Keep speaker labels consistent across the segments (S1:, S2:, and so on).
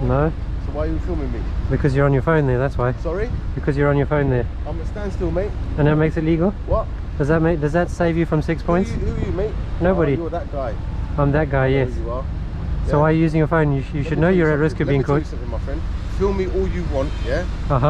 S1: No.
S2: So why are you filming me?
S1: Because you're on your phone there, that's why.
S2: Sorry?
S1: Because you're on your phone there.
S2: I'm at standstill, mate.
S1: And that makes it legal?
S2: What?
S1: Does that save you from 6 points?
S2: Who are you, mate?
S1: Nobody.
S2: Oh, you're that guy.
S1: I'm that guy, yes.
S2: You are.
S1: So
S2: Yeah?
S1: why are you using your phone? You should know you're at risk of being caught.
S2: Let me tell you something, my friend. Film me all you want, yeah?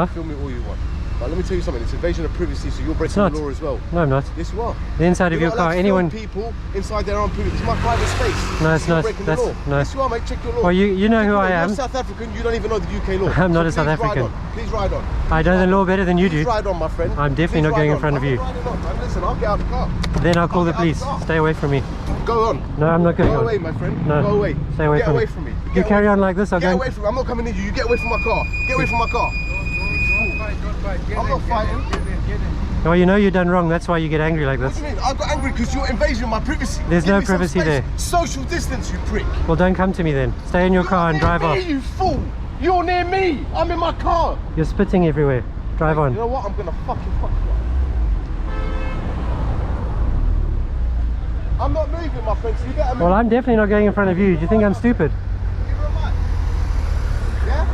S2: Film me all you want. But let me tell you something, it's invasion of privacy, so you're breaking the law as well.
S1: No, I'm not.
S2: Yes, you are.
S1: The inside of your car, anyone...
S2: people inside their own privacy. It's my private space.
S1: No, it's not.
S2: That's
S1: no.
S2: Yes, you are, mate. Check your law.
S1: Well, you know who I am.
S2: You're South African, you don't even know the UK law.
S1: I'm not a South African.
S2: Please ride on.
S1: I know the law better than you do.
S2: Please ride on, my friend.
S1: I'm definitely not going in front of you.
S2: Listen, I'll get out of the car.
S1: Then I'll call the police. Stay away from me.
S2: Go on.
S1: No, I'm not going on.
S2: Go away, my friend.
S1: No.
S2: Go away.
S1: Stay away from me.
S2: Get away from me.
S1: You carry on like this, I'll
S2: get
S1: go...
S2: away from me. I'm not coming near you. You get away from my car. Get away from my car.
S3: Don't fight.
S2: I'm not fighting.
S3: Get in.
S1: Well, you know you've done wrong, that's why you get angry like this.
S2: What do you mean? I got angry because you're invading my privacy.
S1: There's no privacy there.
S2: Social distance, you prick.
S1: Well, don't come to me then. Stay in your car and drive off.
S2: You fool! You're near me! I'm in my car!
S1: You're spitting everywhere. Drive on.
S2: You know what? I'm gonna fucking fuck you up. I'm not moving, my friend, so you better move.
S1: Well, I'm definitely not going in front of you. Do you think I'm stupid?
S2: Yeah?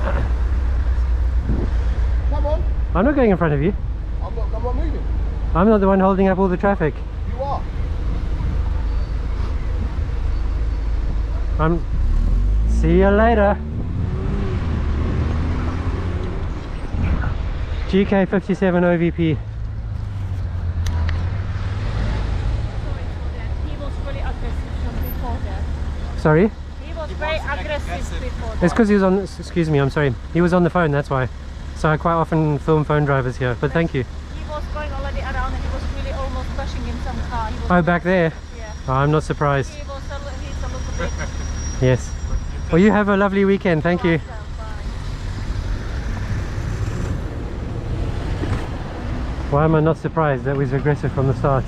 S2: Come on.
S1: I'm not going in front of you.
S2: I'm not moving.
S1: I'm not the one holding up all the traffic.
S2: You are.
S1: See you later. GK57OVP.
S4: He was really aggressive from before that.
S1: Sorry?
S4: He was very aggressive before that.
S1: It's because he was on... Excuse me, I'm sorry. He was on the phone, that's why. So I quite often film phone drivers here, but thank you.
S4: He was going already around and he was really almost crashing in some car. He was
S1: Oh, back there?
S4: Yeah.
S1: Oh, I'm not surprised.
S4: He's a little bit...
S1: Yes. Well, you have a lovely weekend. Thank you. Why am I not surprised that was aggressive from the start?